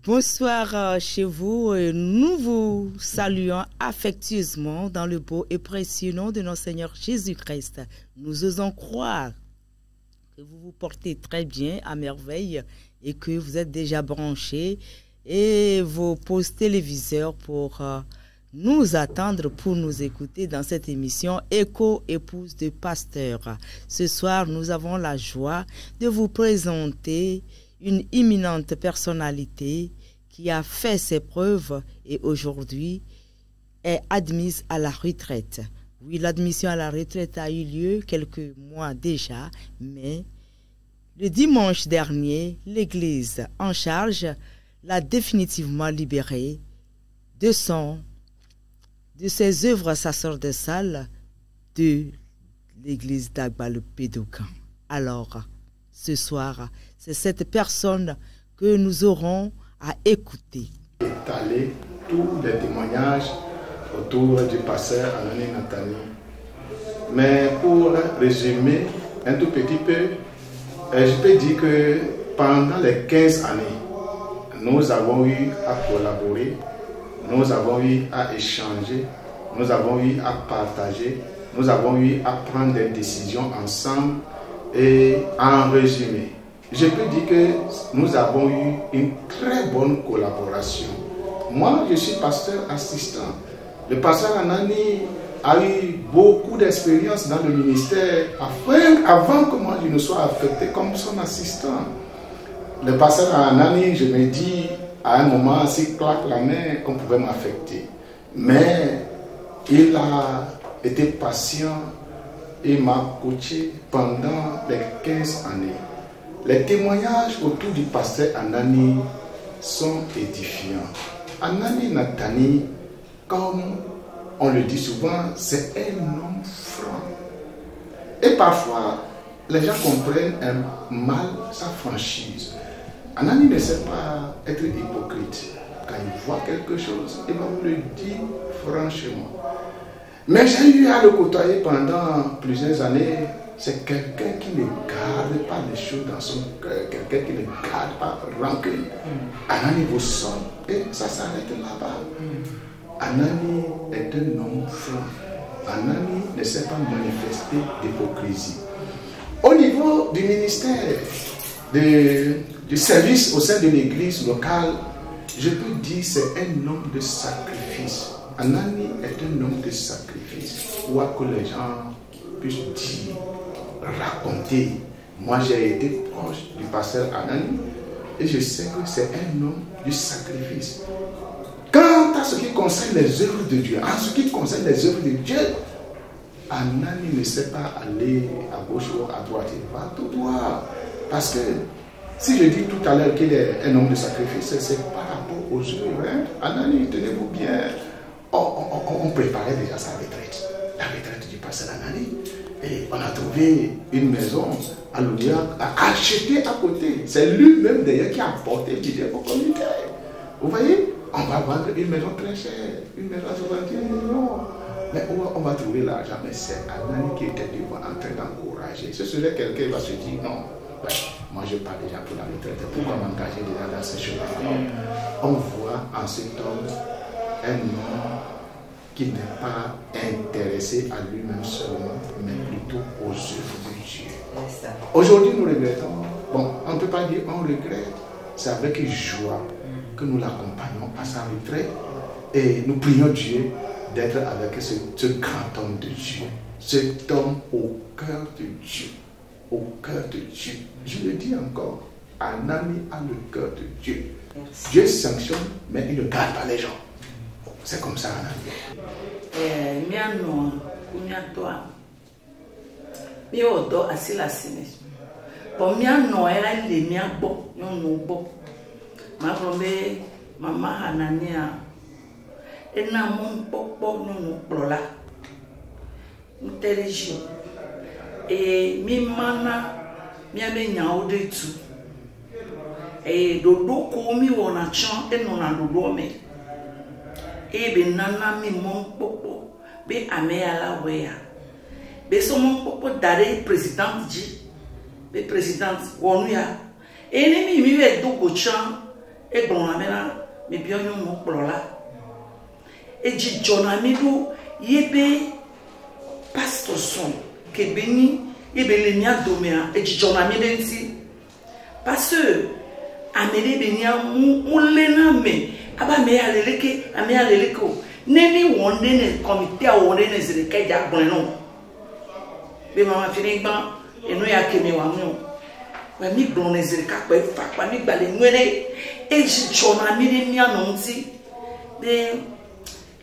Bonsoir chez vous. Nous vous saluons affectueusement dans le beau et précieux nom de notre Seigneur Jésus-Christ. Nous osons croire que vous vous portez très bien, à merveille, et que vous êtes déjà branchés et vos postes téléviseurs pour nous attendre, pour nous écouter dans cette émission Écho, épouse de pasteur. Ce soir, nous avons la joie de vous présenter une éminente personnalité qui a fait ses preuves et aujourd'hui est admise à la retraite. Oui, l'admission à la retraite a eu lieu quelques mois déjà, mais le dimanche dernier, l'Église en charge l'a définitivement libéré de ses œuvres sacerdotales de l'Église d'Agba-le-Pédocan. Alors, ce soir, c'est cette personne que nous aurons à écouter. Étaler tous les témoignages autour du pasteur Anani Nathani. Mais pour résumer un tout petit peu, je peux dire que pendant les 15 années, nous avons eu à collaborer, nous avons eu à échanger, nous avons eu à partager, nous avons eu à prendre des décisions ensemble. Et en résumé, je peux dire que nous avons eu une très bonne collaboration. Moi, je suis pasteur assistant. Le pasteur Anani a eu beaucoup d'expérience dans le ministère avant que moi je ne sois affecté comme son assistant. Le pasteur Anani, je me dis, à un moment, s'il claque la main, on pouvait m'affecter. Mais il a été patient et m'a coaché pendant les 15 années. Les témoignages autour du pasteur Anani sont édifiants. Anani Nathani, comme on le dit souvent, c'est un homme franc. Et parfois, les gens comprennent mal sa franchise. Anani ne sait pas être hypocrite. Quand il voit quelque chose, il va vous le dire franchement. Mais j'ai eu à le côtoyer pendant plusieurs années. C'est quelqu'un qui ne garde pas les choses dans son cœur, quelqu'un qui ne garde pas rancune. Anani vous sonne et ça s'arrête là-bas. Anani est un homme franc. Anani ne sait pas manifester d'hypocrisie. Au niveau du ministère, du service au sein de l'église locale, je peux dire que c'est un homme de sacrifice. Anani est un homme de sacrifice. Quoi que les gens puissent dire, raconter. Moi, j'ai été proche du pasteur Anani et je sais que c'est un homme du sacrifice. Quant à ce qui concerne les œuvres de Dieu, en ce qui concerne les œuvres de Dieu, Anani ne sait pas aller à gauche ou à droite. Il va tout droit. Parce que si je dis tout à l'heure qu'il est un homme de sacrifice, c'est par rapport aux œuvres. Hein? Anani, tenez-vous bien. On préparait déjà sa retraite. La retraite du pasteur Anani. Et on a trouvé une maison à Loudia, à acheter à côté. C'est lui-même d'ailleurs qui a apporté le budget au comité. Vous voyez, on va vendre une maison très chère, une maison à 71 millions. Mais où on va trouver l'argent? Mais c'est Anani qui était devant en train d'encourager. Ce serait quelqu'un qui va se dire non, ben, moi je pars déjà pour la retraite. Pourquoi m'engager déjà dans ces choses-là? On voit en cet homme un homme qui n'est pas intéressé à lui-même seulement, mais plutôt aux œuvres de Dieu. Aujourd'hui, nous regrettons. Bon, on ne peut pas dire on regrette. C'est avec joie que nous l'accompagnons à sa retraite et nous prions Dieu d'être avec ce grand homme de Dieu. Cet homme au cœur de Dieu. Au cœur de Dieu. Je le dis encore, Anani a le cœur de Dieu. Merci. Dieu sanctionne, mais il ne garde pas les gens. C'est comme ça, Anani. Maman Anania, et n'a mon popo nous plola. Nous télégions. Et mi mana, mi ame nyao de tout. Et dodo komi wona chan et non a dodo me. Et be nana mi mon popo, be ame ala wea. Be so mon popo dare présidente ji, be présidente wonuya. Et ne mi we do go chan. et bon amena me bien mon plola et dit Jonamido yebe pastor son que beni yebe le mia domea et dit Jonamido nti parce que amele benia mu lena me aba me aleleke ame aleleko neni wonde ne comité a wonde ne zirika ja bon no be mama fini gban enu ya kemi wa mu wa mi gbon ne zirika pa fa pa mi gbale nwere e ji Jonamido mia no nti be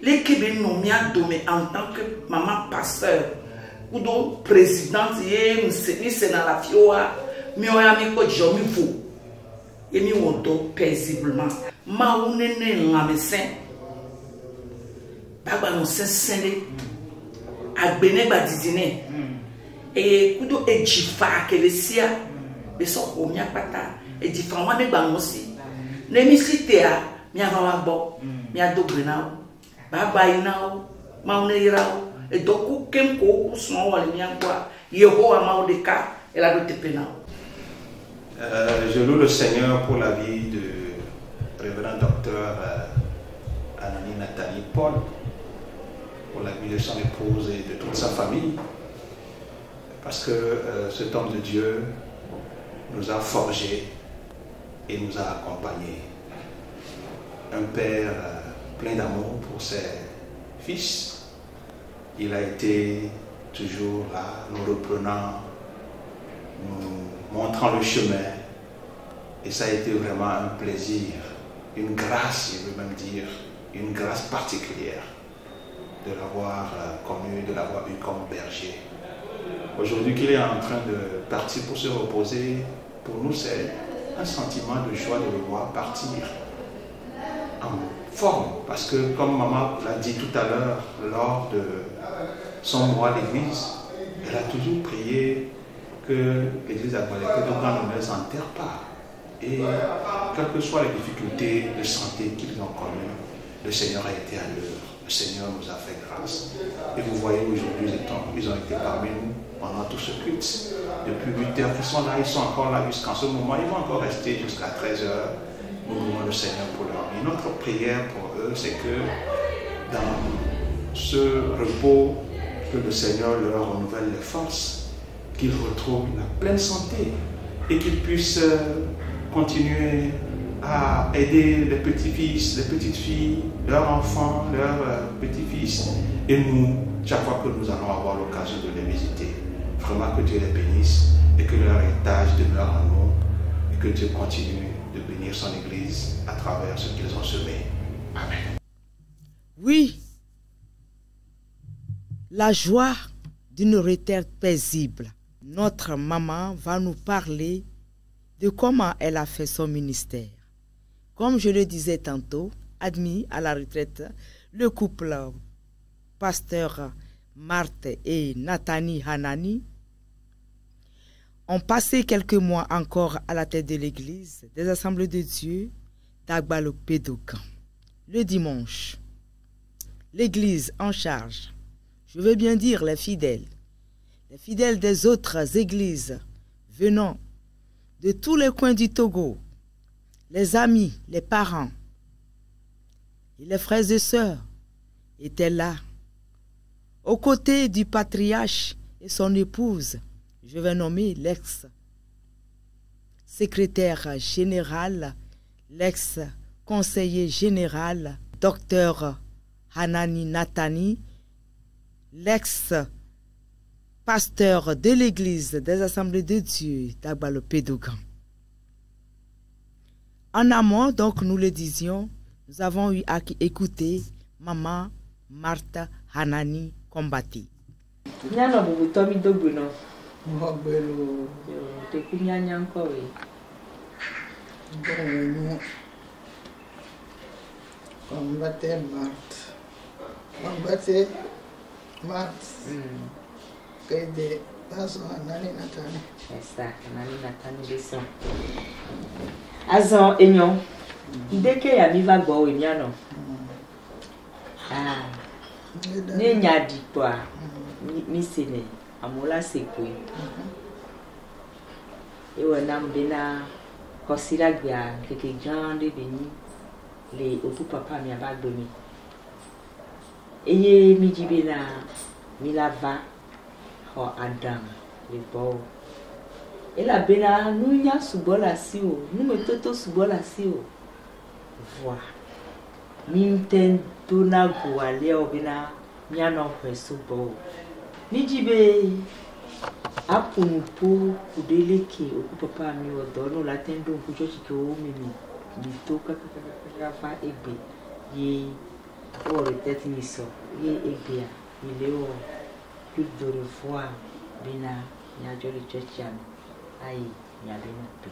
l'équipe nous m'a donné en tant que maman pasteur ou donc présidente et c'est dans la fioa mi o ya mi ko jo mi fo et mi wodo paisiblement ma unene ngamesen baba no sensele agbene gba didine et kudo ejifa kelesia be so ko mi apata ejifa wa me gba mo si ne mi site a mi ava wa gbo mi adogre na Baba inao, maunirao, et donc kem ko son wali miangwa, Yehowa maudeka, et la dote penao. Je loue le Seigneur pour la vie de révérend docteur Hanani Nathalie Paul, pour la vie de son épouse et de toute sa famille, parce que cet homme de Dieu nous a forgés et nous a accompagnés. Un père plein d'amour pour ses fils. Il a été toujours là, nous reprenant, nous montrant le chemin. Et ça a été vraiment un plaisir, une grâce, je veux même dire, une grâce particulière de l'avoir connu, de l'avoir eu comme berger. Aujourd'hui qu'il est en train de partir pour se reposer, pour nous c'est un sentiment de joie de le voir partir en forme, parce que comme maman l'a dit tout à l'heure, lors de son mois d'église, elle a toujours prié que l'église Agbaleke de Grand ne les enterre pas. Et quelles que soient les difficultés de santé qu'ils ont connues, le Seigneur a été à l'heure. Le Seigneur nous a fait grâce. Et vous voyez aujourd'hui, ils ont été parmi nous pendant tout ce culte. Depuis 8 heures qu'ils sont là, ils sont encore là jusqu'en ce moment. Ils vont encore rester jusqu'à 13 heures. Nous louons le Seigneur pour leur vie. Notre prière pour eux, c'est que dans ce repos, que le Seigneur leur renouvelle les forces, qu'ils retrouvent la pleine santé et qu'ils puissent continuer à aider les petits-fils, les petites-filles, leurs enfants, leurs petits-fils. Et nous, chaque fois que nous allons avoir l'occasion de les visiter, vraiment que Dieu les bénisse et que leur héritage demeure en nous et que Dieu continue de bénir son Église à travers ce qu'ils ont semé. Amen. Oui, la joie d'une retraite paisible. Notre maman va nous parler de comment elle a fait son ministère. Comme je le disais tantôt, admis à la retraite, le couple pasteur Marthe et Nathani Hanani ont passé quelques mois encore à la tête de l'église des Assemblées de Dieu d'Agbalopédokan. Le dimanche, l'église en charge, je veux bien dire les fidèles des autres églises venant de tous les coins du Togo, les amis, les parents et les frères et sœurs étaient là, aux côtés du patriarche et son épouse. Je vais nommer l'ex-secrétaire général, l'ex-conseiller général, docteur Hanani Natani, l'ex-pasteur de l'église des Assemblées de Dieu d'Agbalopédokan. En amont, donc, nous le disions, nous avons eu à écouter Maman Martha Hanani Kombati. Azan enyon, dès que ya mi va go emiano. Ah. Ne nya di toi. Mi sene amola sekwe. E wona mbena Kosira gbia keke grande beni le opu papa mi aba gbemi. Eye mi jibena mi lava ho Adam le bo. Ela bena nunya subola si o, nu me toto subola si o. Voa. Mi mtendo na guale o bena mi ano subo. Mi jibe apumpu kudeleke oku papa mi odo no latendo ku church ke o mi mi to kaka fa egbe ye o le tete mi so ye egbe a ile o plus de revoir bina ya joli church am ai ya bina pe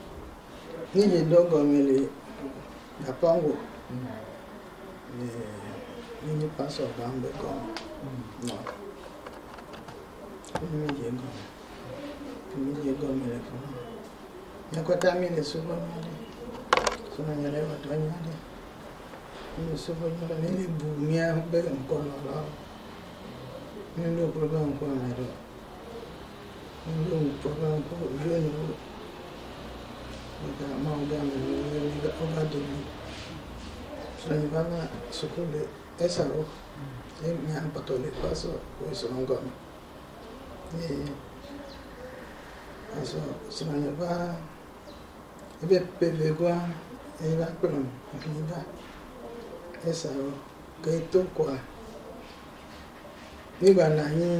ni je dogo mi le na pango ni paso bambe ko no mi je go mele ko ya ko tamile subo mele so na nyale watu nyale ni subo nyale ni bumia be ko la ni ndo program ko na ro ni ndo program ko yo ni da ma ga ni ga o ga de ni so ni bana sukule esa ro e mi han patole paso ko so ngo eso sebenarnya ba ebe pele gua eba pelon ni ba esa o que to kwa ni ba na ni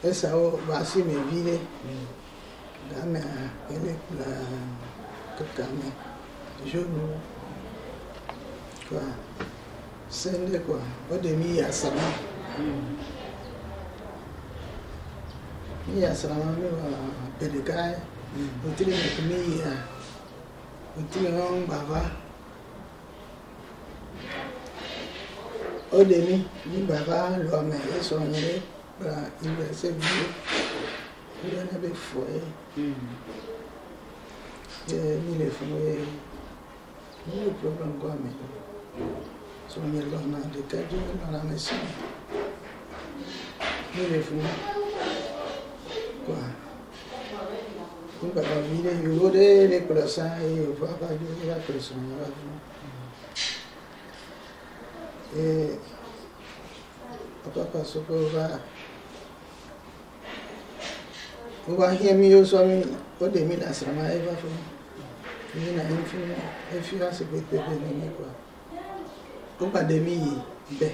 esa o ba si me vile da me ele la kakame je no kwa sende kwa o de mi ya sama Iya selama ni PDK utile mekumi ya utile orang baba odemi ni baba lo ame eso nyere pra ibe se bi ile na be foi ni le foi ni problem kwa me so nyere lo na de kaji na mesi ni le foi quoi on va vivre yo de les personnes et on va pas vivre la personne et papa so ko va hier mi yo so mi o de mi la sama e va fo ni na influence pe ni quoi on va de mi be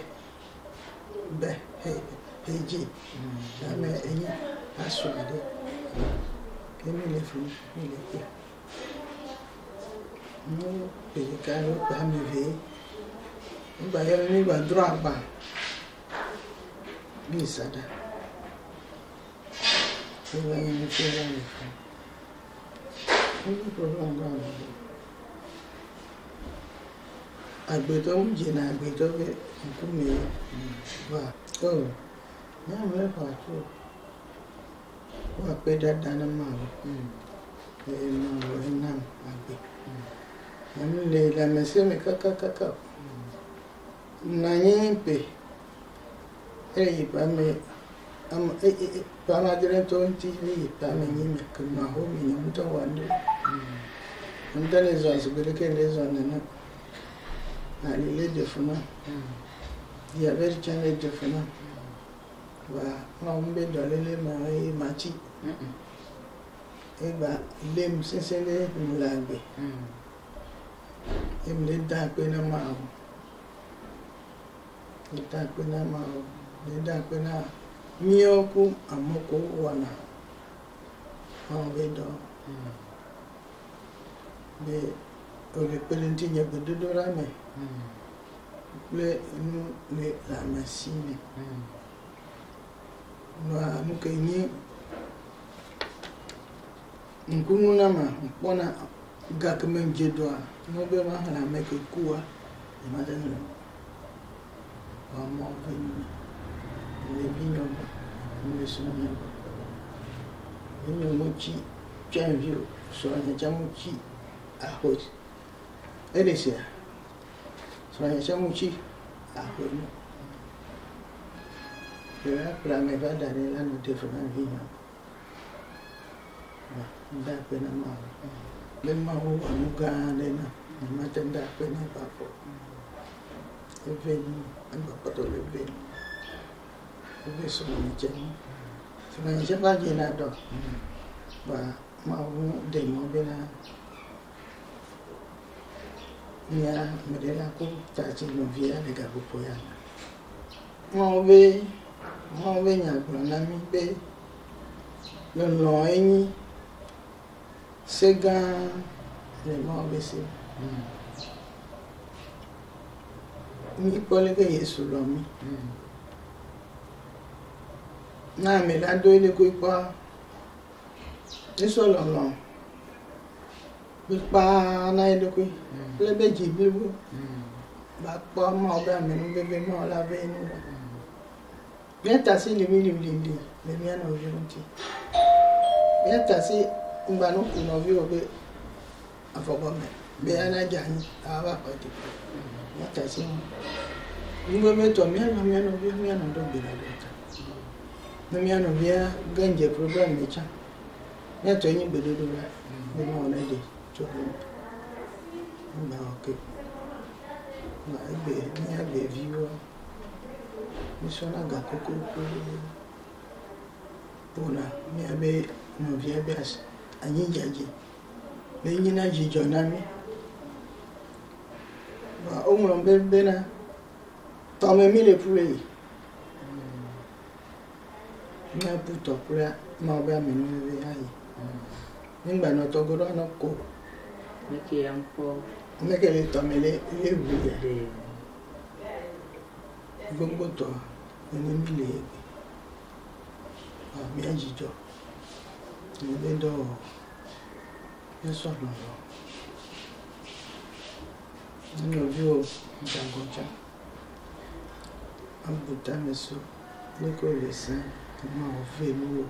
heji na me eni assuadé que me le fou me le fait no pelicano para me ver um baiano nem vai droga bisada eu vou me tirar não problema agbeto mjina agbeto ke nkume wa oh na me fa tu wa pe dada na ma no na agbe na le la mese me kaka na yimpe pa me am pa ma dire tonti ni pa me ni me kuma ho mi ni mto wande ndane zo asibele ke le zo na ali le funa ya ver chane de funa wa ma mbe dolele ma e machi e ba le msesele mulabe e mle da pe na ma o da pe na ma o le da pe na mioku amoko wana ma be do be o le pelenti nya bedodo rame le la machine no amuke ni nkunu na ma mpona gakme njedwa no be ma na make kuwa e ma den no wa mo veni le binyo le sonya ni mochi chanvio so anya chamuchi a hoj elesia so anya chamuchi a hoj la me va dare la no te fona vinyo nda pena ma le ma o amuga le na ma tenda pena pa po e veni amba pato le veni e veso mi chen so na je ba je na do ba ma o de mo bena nia medela ko ta chi no via de ga po ya mo be nya gro na mi be le lo yin sega le mo be se ni pole ke Yesu lo mi na me la do ile ko ipa Yesu lo lo bi pa na ile ko le be ji bi bu ba pa mo ba me no be mo la be ni bien tassi le mi ana ojonti bien tassi ngba no ku no vi obe afobo me be ana jani aba ko ti bien tassi ngo me to mi ana do be la leta no mi ana bia ganje program me cha ne to yin be do la be no na de to ngba okay na be ni age viwo misona ga koko pona mi abe no via bas anyi jaji be nyina jijo na mi ba o mo be na to me mi le pray na puto pray ma ba mi no be ai nígbà na to goro na ko me ke ampo me ke le to me le wu de gbogbo to ni mi le mi ajijo ni be do e so lo ni obi o jangoja abuta meso ni ko le san ma o fe nu o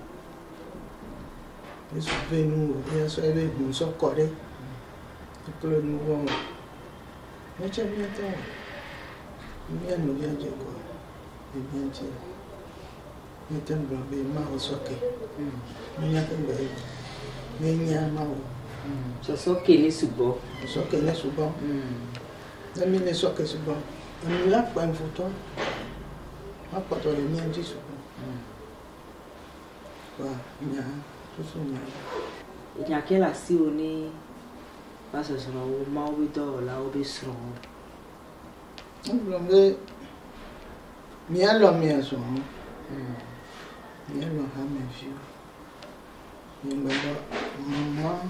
eso fe nu o e so ebe gun so kore to nu wo mo che mi ta mi anu ya je ko e bien ti mi tem bra be ma o so ke mi ya ke be mi nya ma o so ke ni subo so ke ni subo mi ne so ke subo mi la pa foto ma pa to le mi anji subo wa nya to so nya nya ke la si o ni pa so so o ma o bi do la o bi so Blombe mi alo mi aso mi alo ha me fi mi ngba mama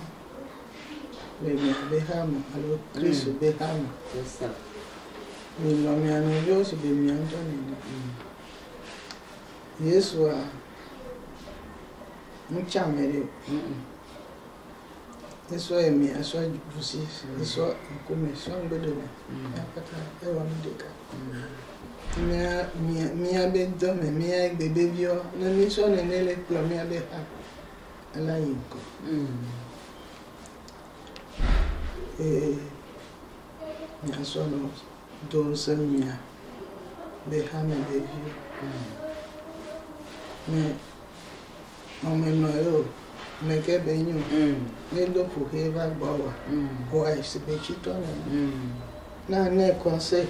le mi be ha mo alo Chris be ha mo yes mi lo mi anu yo si be mi anjo ni Yesu a mu cha mere Yesu e mi aso busi Yesu ko me so ngbedo me akata e wa mi deka mi abe do me mi agbe bebio na mi so ne le plo mi abe ha ala yinko mi aso no do se mi a be ha me bebio me o me no yo me ke be nyu ne do fu he va bawa o ai se be chito na ne konse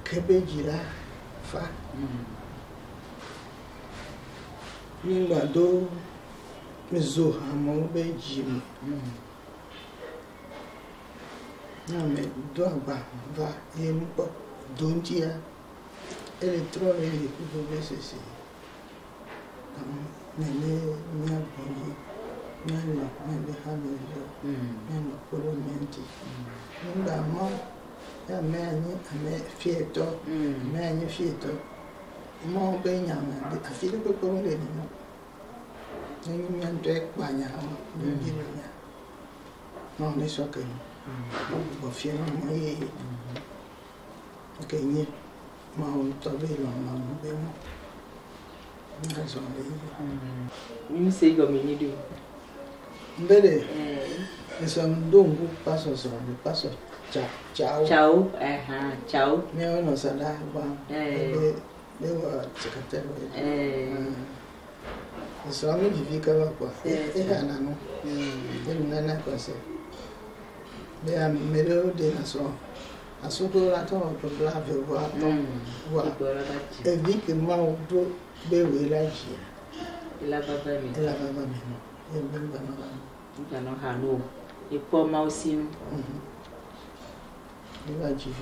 ke be jira fa nígbà do me zo ha mo be jimi na me do agba va e mu po dontia elektro e ku be se se nele nya boni nya lo me ha me yo nya no polo menti nígbà mo ya me ani ame fieto me ani fieto mo be nya me afile pe ko le ni mo ni mi ante pa nya mo ni nya no ne so ke bo fie no mo ye ke ni ma o to be lo ma mo be mo Mimi sei go mi nidu. Mbele. Esa ndongo paso so, de paso chao. Chao, chao. Mi ono sala ba. De wa chakatero. C'est un peu difficile quoi. Et un an. Et une année comme ça. Mais à mes des nations. À ce moment-là, on peut voir. Et dit que moi, on peut béouer Il a pas fait. Il a pas fait. Il a même pas Il a non hano. Et pour moi aussi. Il va dire.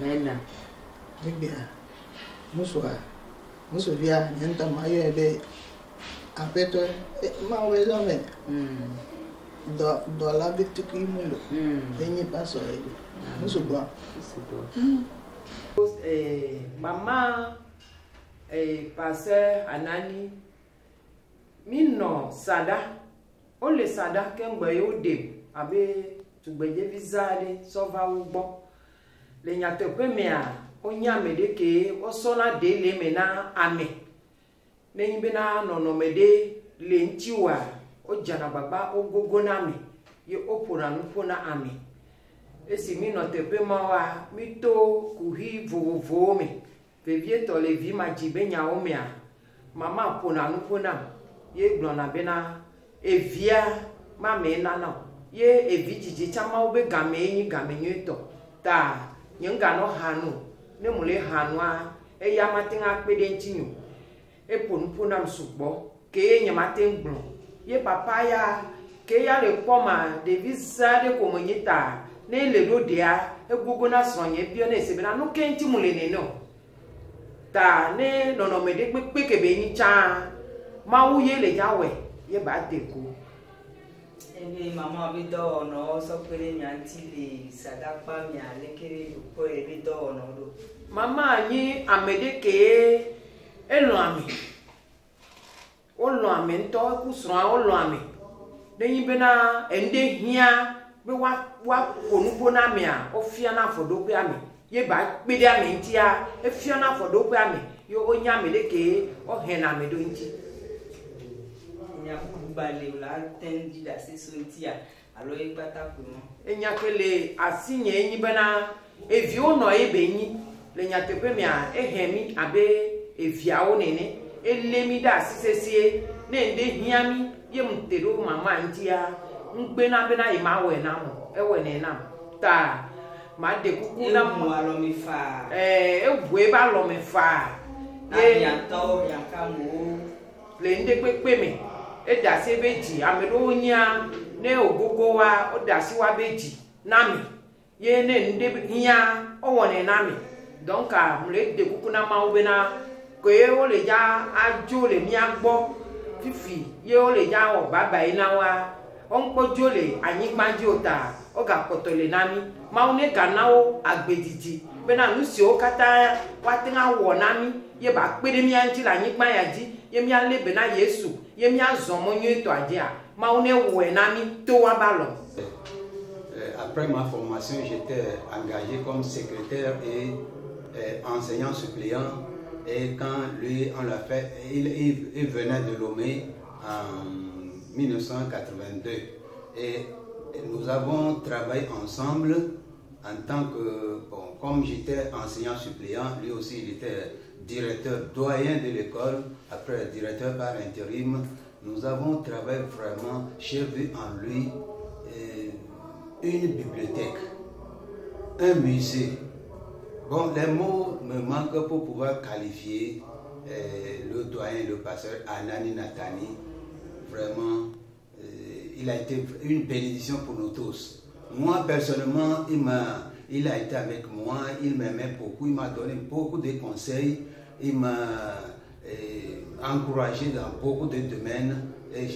Amen. Bien. Bonsoir. Bonsoir bien. Il y a un maillot de. Après toi, ma maison mais. Dans la vie tu qui me le. Il n'y a pas ça. Bonsoir. Maman et pasteur Anani. Mino sada. O le sada kengbe yo de. Abe tugbeje vizale sova ugbo. Le nyate pemea. O nyame de ke o sona de le mena ame. Ne yimbena nono mede le ntiwa o jana baba o gogo na me ye opona nupona ame. Esi mi no te pema wa mi to kuhi vovo me. Vevie to le vi ma jibe nya o me a. Mama pona nupona ye glona bena evia ma me na na. Ye evi jiji chama obe game nyi game nyeto. Ta nyanga no hanu ne mule hanwa e yamatinga pede ntinyu e ponpona msugbo ke nyamatin gbon ye papa ya ke ya le poma de visa de komunyita ne le rodia e gugu na sonye bio na esebena no kenti mule ne no ta ne nono mede pepe ke be nyi cha ma wuye le jawe ye ba deku. Ebe mama bi do no so pere mi anti le sadapa mi alekere po ebe do no do. Mama ni amede ke elo ami. O lo ami nto ku sran o lo ami. Deyin be na ende hia be wa konupo na mi a o fia na fodo pe ami. Ye ba pe de ami ntia e fia na fodo pe ami. Yo o nya amede ke o hen na medo nti. Balé la tendi da se sontia alo e pata kuno enya kele asinye nyi bana evi ono ebe nyi le nya tepe mi a ehemi abe evia o nene elemi da sisesie ne nde hiami ye mtero mama ntia ngbe na be na ima we na mo ewe ne na ta ma de kuku na mo alo mi fa ewu e ba lo mi fa ye ya to ya ka mo le nde pepe mi e da se beji amero nya ne ogogo wa o da si wa beji nami ye ne nde nya o woni nami donc a mle de kuku na ma obe na ko ye o le ja ajo le mi agbo fifi ye o le ja o baba ina wa o npo jole anyigbaji ota o ga kotole nami ma o ne ganawo agbediji be na nusi o kata wa tinga wo nami ye ba pede mi anti la anyigba ya ji ye mi ale be na Yesu ye mi azomo nyu to adia ma one wo na mi to wa balo. Après ma formation, j'étais engagé comme secrétaire et enseignant suppléant. Et quand lui, on l'a fait, il venait de Lomé en 1982. Et nous avons travaillé ensemble en tant que, bon, comme j'étais enseignant suppléant, lui aussi il était directeur doyen de l'école, après directeur par intérim. Nous avons travaillé vraiment, j'ai vu en lui une bibliothèque, un musée. Bon, les mots me manquent pour pouvoir qualifier le doyen, le pasteur Anani Natani. Vraiment, il a été une bénédiction pour nous tous. Moi, personnellement, il a été avec moi, il m'aimait beaucoup, il m'a donné beaucoup de conseils, il m'a encouragé dans beaucoup de domaines et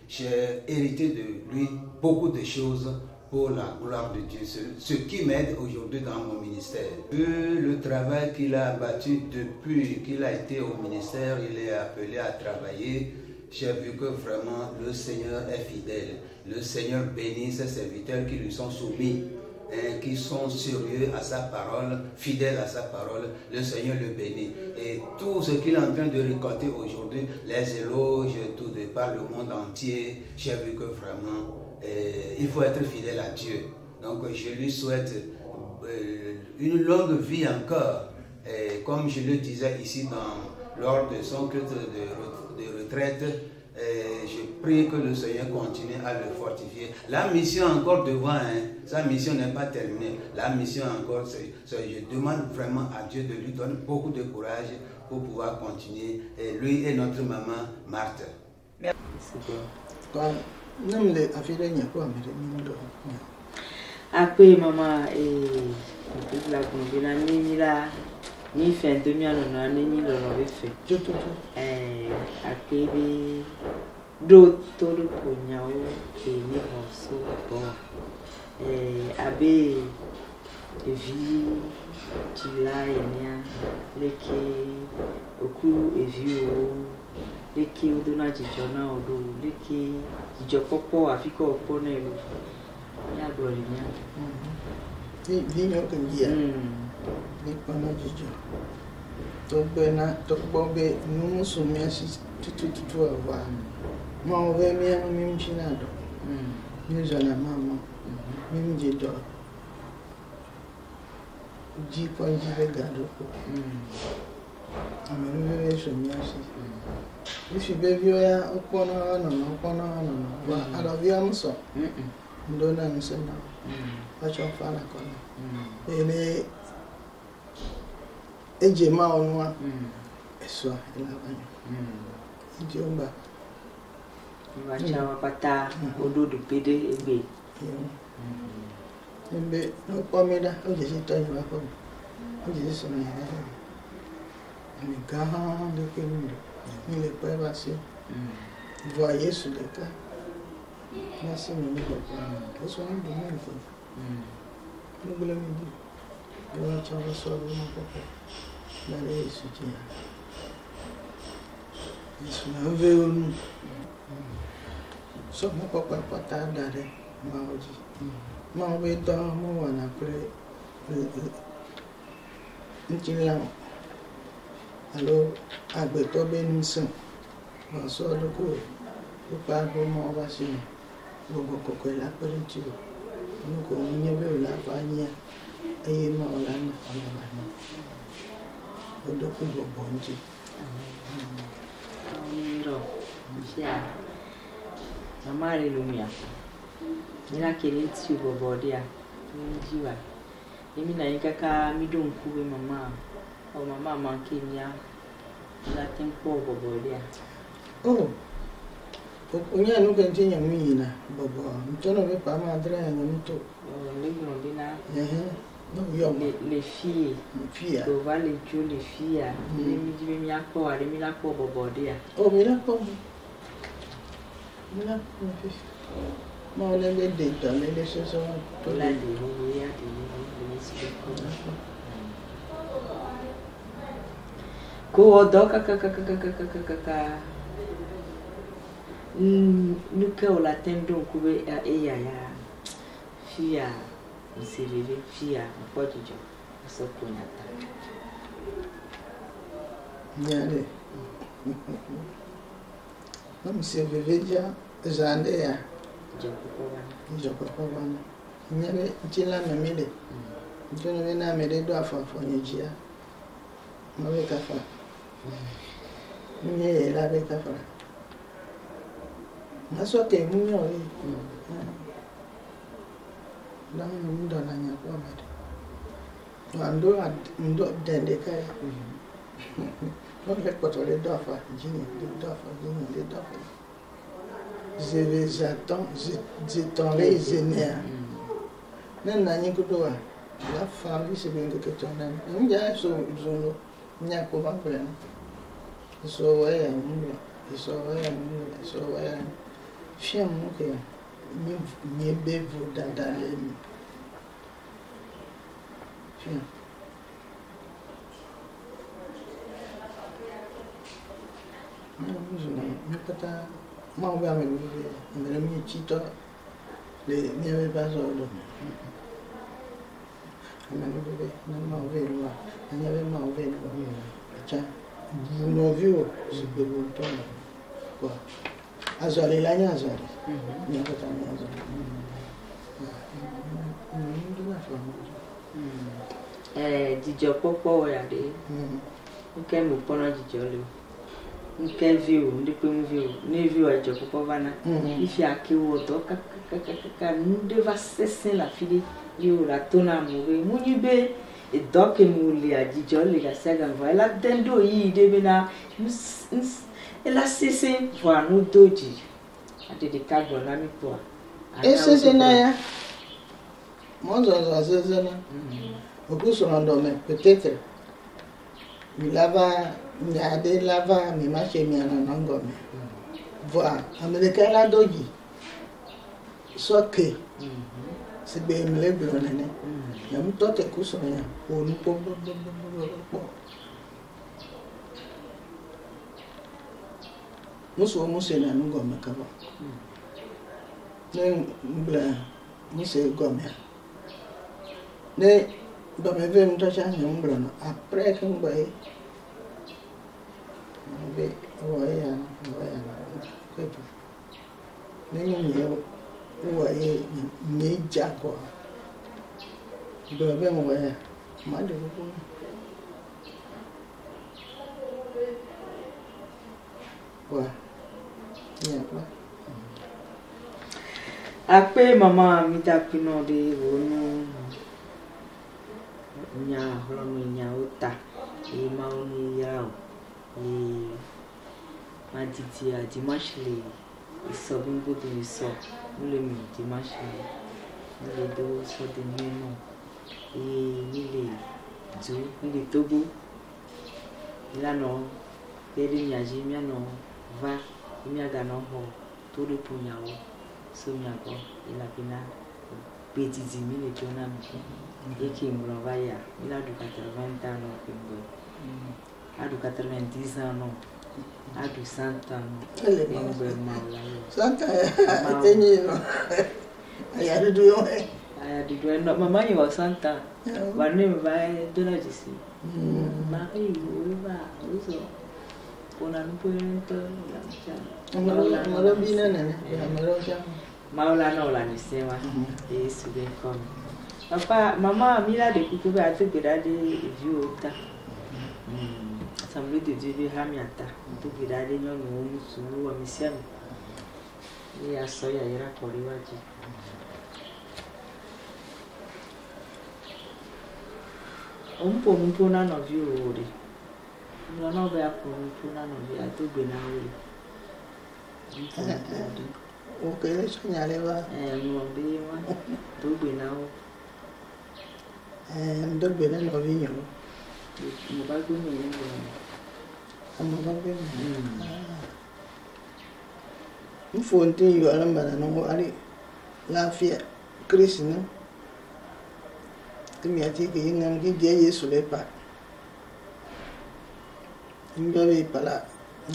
j'ai hérité de lui beaucoup de choses pour la gloire de Dieu, ce qui m'aide aujourd'hui dans mon ministère. Le travail qu'il a abattu depuis qu'il a été au ministère, il est appelé à travailler. J'ai vu que vraiment le Seigneur est fidèle. Le Seigneur bénit ses serviteurs qui lui sont soumis, qui sont sérieux à sa parole, fidèles à sa parole. Le Seigneur le bénit. Et tout ce qu'il est en train de récolter aujourd'hui, les éloges, tout de par le monde entier, j'ai vu que vraiment, il faut être fidèle à Dieu. Donc je lui souhaite une longue vie encore. Et comme je le disais ici lors de son culte de de retraite. Je prie que le Seigneur continue à le fortifier. La mission encore devant, hein, sa mission n'est pas terminée. La mission encore, je demande vraiment à Dieu de lui donner beaucoup de courage pour pouvoir continuer. Et lui et notre maman Marthe. Merci. Après maman la combina ni la ni fin de mia no ni lo no fait après do todo kunyao ke ni morceau bon abe vi tila enia leke oku evio leke odona jijona odo leke jijopopo afiko opo na elu ya gloria Vinho que dia, nem quando dijo, tô bobe, não sumi assim, tudo agora, mas o ver mesmo me ensinado, me já na mama, me dijo, de quando de vegado, a mim não veio sumi assim, e se bebeu é o pano não, a la viamos só, dona não sei não. Faccio fare con ele e gema onwa eso ela banyo njomba wacha wapata ododo pede egbe embe no pomeda o je sito ni wako o je so ni ni gaha de kendo ni le pa va si voyez sur le cas merci mon papa eso ni de même. Nous voulons dire, nous allons recevoir mon papa. D'aller étudier. Ils sont enlevés au nous. Sauf mon papa, pas tard d'aller. M'a dit. M'a envoyé dans mon on après. Nous là. Alors, à Bétobe, nous sommes. On sort de cours. Nous parlons de mon vaccination. Beaucoup de la politique. Nous avons la famille et nous avons la famille. Nous avons Maman alléluia. Il a quel sur Bobodia. Jiwa. Emi na yikaka mi don kuwe mama. O mama manke nya. La tempo Bobodia. Oh. Unya no kan tinya mina bobo. Mtono me pa madre ya mto. Les blondina. No yo. Les filles. Filles. On va les jouer les filles. Les mi mi akpo, les mi la po Bobodia. Oh, mi la po. Mi la po. Ma on a les deux dans les choses to la de oui ya de ko doka ka nous que on l'attend donc et ya fia msiriri fia mpojijo sokunyata nyale comme si vivait déjà zande ya joko bana nyale tila na mele ntona na mele do afa fonyejia mawe kafa nye la be kafa Naso te munyo e. Lang ndo na nya kwa mate. Ndo dende kai. Non le poto le dofa, jini, le dofa. J'attends les nerfs. Nan na nyi kutoa. La femme se benga que ton nan. Nja so zono nya ko ba kwa. So wa ya Chien que me bevo dans les chien. Non, pas moi on va me le chito les mieux pas solo. On a le bébé, on m'a ouvert là. On avait m'a ouvert là. Tiens, vous m'avez vu, c'est que vous tombez. Quoi? Azole la nya azole. Ni ko tan azole. Dijo popo ya de. O ke mo pona dijo le. nke viu ndipo viu ne viu a joko povana ifi akiwo do kaka nde va sesen la fili yo la tona mouve munyibe e doke muli a dijo le ga saga va la dendo yi de bena ela sesen va no doji ate de carbon na mi po ese na ya monzo za na okuso ndo me peut-être mi lava nyade lava mi mache mi ana ngome voilà america la doji soke se be mi le blonene ya mtote kuso ya onu po muso na ngome kaba ne mbla muso gome ne do me ve mto cha mbla no après que mbaye be oya kwetu ne oye ni jako do be oya mande ko wa ya kwa Après maman mita pino de wonu nya holono nya uta e mauni yao e maditi a dimanche e sobingo de so mule mi dimanche le do so de meno e nile du nile togo la no pede mi aji mi no va mi aga no ho todo punyawo so mi ago ila bina petit mille tona mi qui me l'envoie il a du 80 ans non pingo a du 90 ans non a du 100 ans non pingo mala 100 ans tenir aya du no maman il va 100 ans va ne va de la ici Marie va uso ona no puente la cha mala bina ne mala cha maula no la ni sema e su be comme papa maman mila de kuku a te bira de viota assemblée de Dieu de hamiata to bira de nyo no musu wa misiam ni asoya ira koriwaji umpo na no view ori no no be apo umpo na no via to be na ori okay señale va no be wa to be na o ndo be na no vinyo mo ba go ni ngo amo ba be mfonte yo alambana no ari lafiya Chris no kimi ati ke ngam ki je Yesu le pa ngabe pala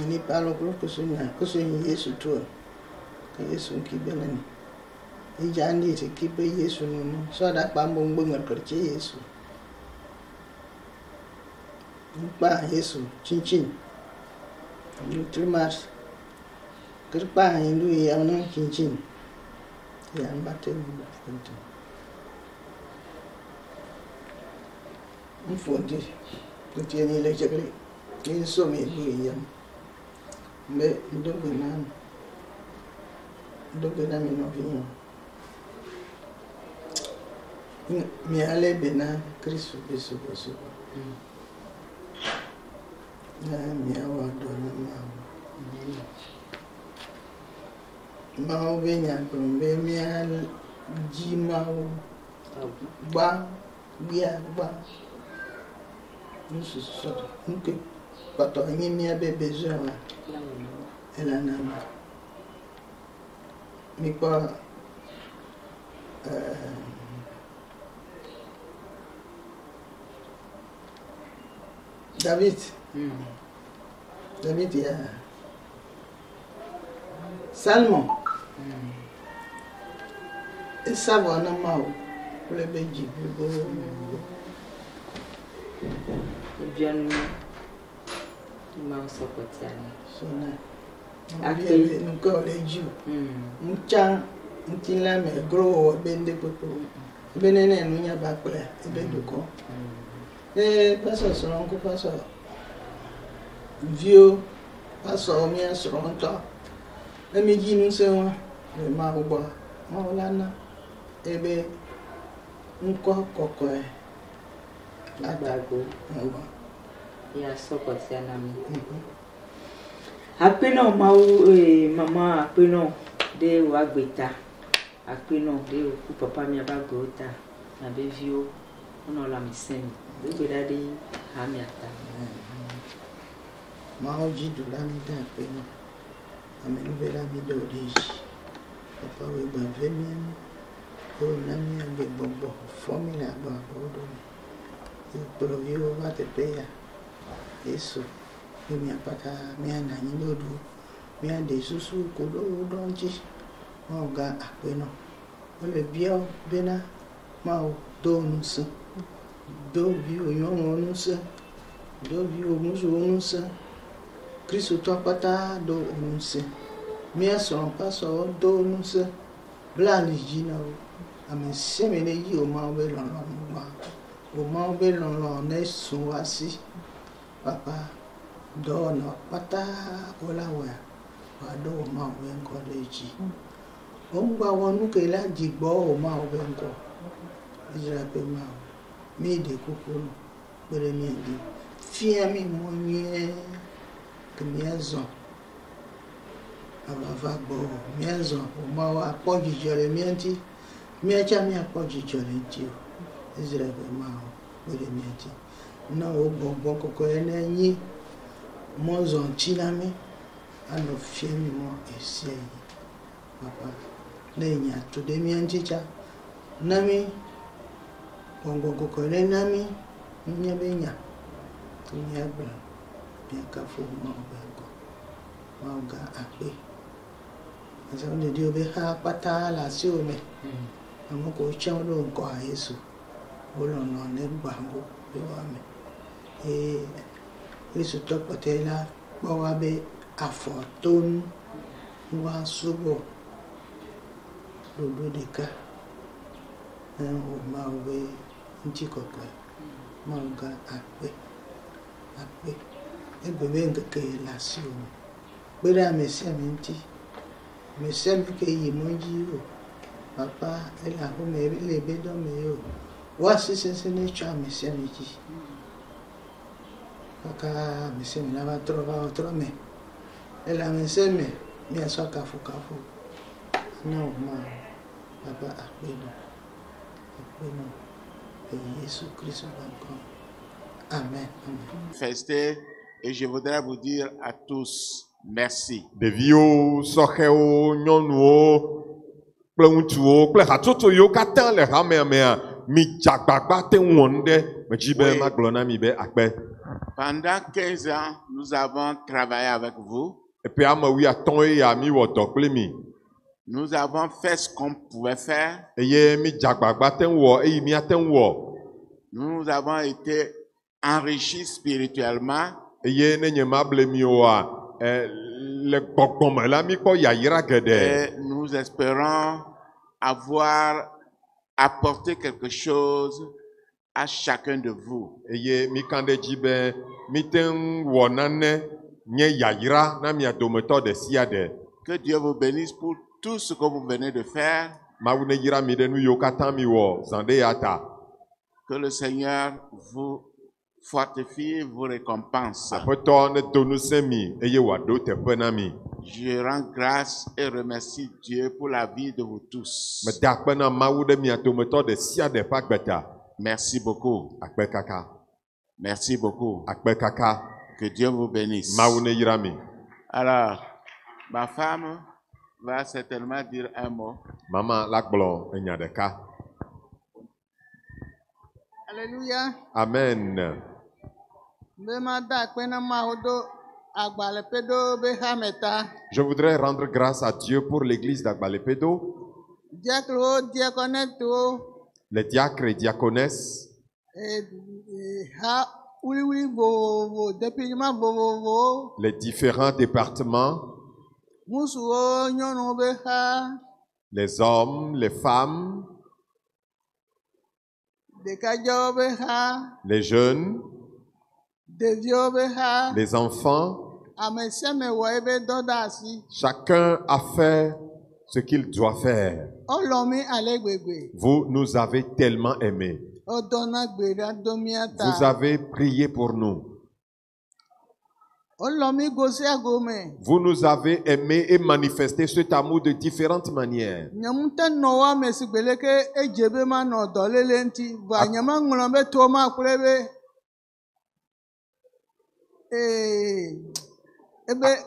ni palo ko sunya Yesu tu ke Yesu ki benani ijandi te ki be Yesu no so da pa mbongo ngar ke Yesu pa Yesu chinchin ni trimas kerpa hindu yang no chinchin yang baten fonte fonte ko tieni le chakri ni so me bu yang me ndo benan mi no vinho mi ale benan Cristo beso na mi awa do na mau benya be mi al ji mau ba bia ba nusu soto nke pato ngi mi abe besoin ela na mi pa David ya Salmon e savona mau le beji bo bien mau sokotiana sona akpe nko le ju mcha ntila me grow bende popo benene nunya bakle beduko paso so nko paso vieux pastor mia sronto emi jinu se won le ma ugbo mo lana ebe nko koko e Agbago. Ya soko ti anami. Apeno mama apeno de wa gbeta. Apeno de ku papa mi abagbota. Na be vio ono la mi sen. De gbeda de ha mi ata. Ma oji du la mi da apeno. Amenu be la mi do de. Papa we gba ve mi. O na mi agbe gbogbo formula gba odo mi. Pero yo va te pega. Eso. Mi apata mi ana ni lodu. Mi ande susu ko do donji. Ma ga apeno. O le bio bena ma o do nusu. Do bio yo nusu. Do bio musu nusu. Kristo to pata do nusu. Mi aso paso do nusu. Blali jina o. Ame semene yi o ma o be lon ma. O ma o be lon ne sun wa si. Papa do no pata o la wa. Wa do o ma o be nko leji. O ngba wonu ke la jigbo o ma o be nko. Ijra pe ma o. Mi de kokoro. Pere mi ndi. Fia mi mo nye. Ke mi azon. Ava gbo mi azon o ma wa poji jore mi anti. Mi acha mi apoji jore nti o. Ijra pe ma o. Pere mi anti. Na o gbogbo koko ene yin. Mo zon chinami. Ano fie mi mo esi yi. Papa. Na nya to de mi anti cha. Nami bongo koko ene nami. Nya be nya. To nya bra. Bi ka fo ma o be ko. Ma o ga ape. Asa on de obe ha pata la si o me. Amo ko chen lo nko a Yesu. O lo no ne gbango be wa me. Yesu to patela bo wa be afoton wa subo do de ka. O ma o be nti koko. Ma o ga ape. E bebe nke la si o. Bera me se menti. Me se me ke yi monji o. Papa ela ho me le be do me o. Wa si se ne cha me se me ji. Paka me se me na va trova otro me. Ela me se me aso kafu. No ma. Papa apeno. Et Jésus Christ encore. Amen. Festé, et je voudrais vous dire à tous merci. Devio soheo nyonuo kple ŋutsuwo kple hatsotso yiwo katã le hame mea mi dzagbagba te wonde me dzi be magblɔ na mi be akpe. Pendant 15 ans, nous avons travaillé avec vous. Epe ame 15 ya mi wɔ dɔ kple mi. Nous avons fait ce qu'on pouvait faire. Eye mi dzagbagba te wɔ eyi mi ate wɔ. Nous avons été enrichis spirituellement. Eye ne nye ma ble mi oa le gbɔgbɔme la mi kpɔ yayra geɖe. Et nous espérons avoir apporté quelque chose à chacun de vous. Eye mi kan ɖe dzi be mi te wɔ nane nye yayra na mia dometɔ ɖe sia ɖe. Que Dieu vous bénisse pour tout ce que vous venez de faire. Mawu ne yra mi ɖe nu yiwo katã mi wɔ zã ɖe ya ta. Que le Seigneur vous fortifie, vous récompense. Aƒetɔ ne do nu se mi eye wòaɖo teƒe na mi. Je rends grâce et remercie Dieu pour la vie de vous tous. Mede akpe na Mawu ɖe mia dometɔ ɖe sia ɖe ƒe agbeta. Merci beaucoup. Akpe kaka. Merci beaucoup. Akpe kaka. Que Dieu vous bénisse. Mawu ne yra mi. Alors, ma femme va certainement dire un mot. Mama la gblɔ enya ɖeka. Alléluia. Amen. Je voudrais rendre grâce à Dieu pour l'église d'Agbalepedo, les diacres et diaconesses, les différents départements, les hommes, les femmes, les jeunes, les enfants, Chacun a fait ce qu'il doit faire. Vous nous avez tellement aimés. Vous avez prié pour nous. Vous nous avez aimés et manifesté cet amour de différentes manières.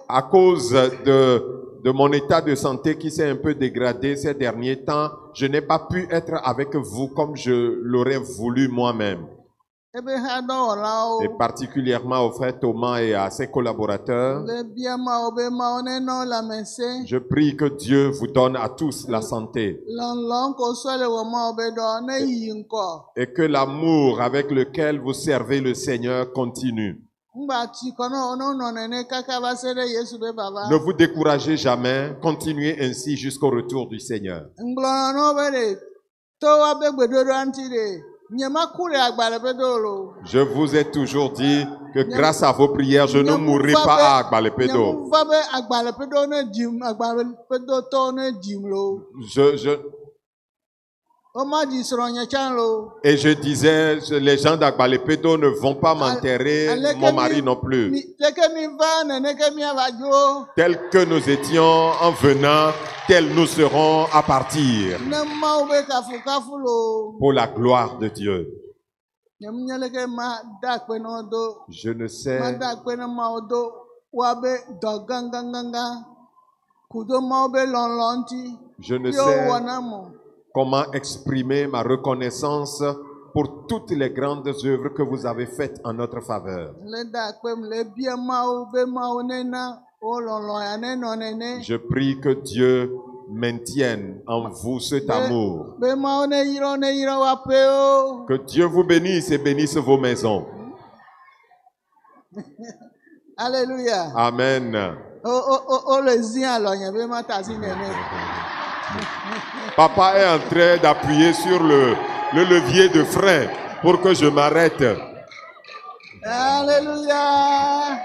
À cause de mon état de santé qui s'est un peu dégradé ces derniers temps, je n'ai pas pu être avec vous comme je l'aurais voulu moi-même. Et particulièrement au frère Thomas et à ses collaborateurs. Je prie que Dieu vous donne à tous la santé. Et que l'amour avec lequel vous servez le Seigneur continue. Ne vous découragez jamais, continuez ainsi jusqu'au retour du Seigneur. Je vous ai toujours dit que grâce à vos prières, je ne mourrai pas à Agbalepedo. Et je disais, les gens d'Agbalepedo ne vont pas m'enterrer, mon mari non plus. Tel que nous étions en venant, tels nous serons à partir. Pour la gloire de Dieu. Je ne sais. Je ne sais comment exprimer ma reconnaissance pour toutes les grandes œuvres que vous avez faites en notre faveur. Je prie que Dieu maintienne en vous cet amour. Que Dieu vous bénisse et bénisse vos maisons. Alléluia. Amen. Papa est en train d'appuyer sur le levier de frein pour que je m'arrête. Alléluia.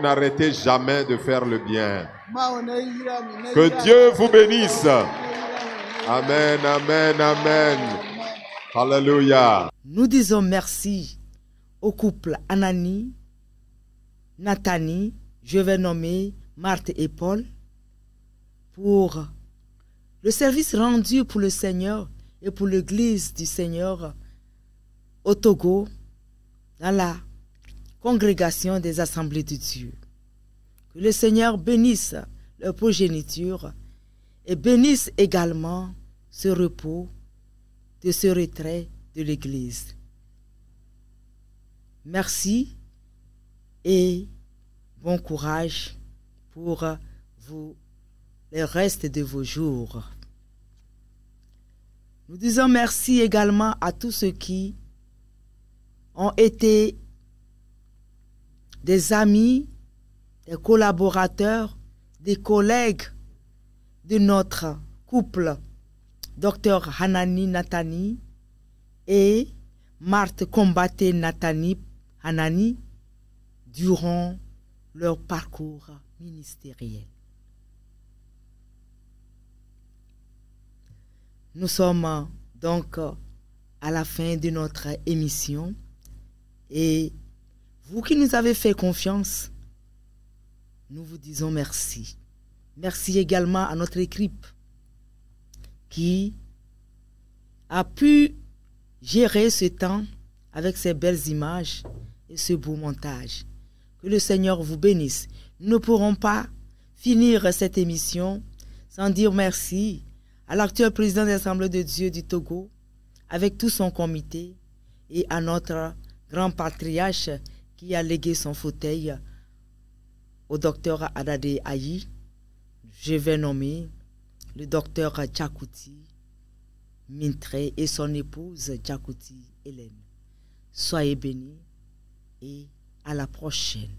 N'arrêtez jamais de faire le bien. Que Dieu vous bénisse. Amen, amen, amen. Alléluia. Nous disons merci au couple Anani, Nathalie, je vais nommer Marthe et Paul, pour le service rendu pour le Seigneur et pour l'église du Seigneur au Togo, dans la congrégation des assemblées de Dieu. Que le Seigneur bénisse leur progéniture et bénisse également ce repos de ce retrait de l'église. Merci et bon courage pour vous, le reste de vos jours. Nous disons merci également à tous ceux qui ont été des amis, des collaborateurs, des collègues de notre couple, Dr Hanani Natani et Marthe Combaté Natani Hanani, durant leur parcours ministériel. Nous sommes donc à la fin de notre émission et vous qui nous avez fait confiance, nous vous disons merci. Merci également à notre équipe qui a pu gérer ce temps avec ces belles images et ce beau montage. Que le Seigneur vous bénisse. Nous ne pourrons pas finir cette émission sans dire merci à l'actuel président de l'Assemblée de Dieu du Togo, avec tout son comité, et à notre grand patriarche qui a légué son fauteuil au docteur Adade Ayi. Je vais nommer le docteur Djakouti Mintre et son épouse Djakouti Hélène. Soyez bénis et à la prochaine.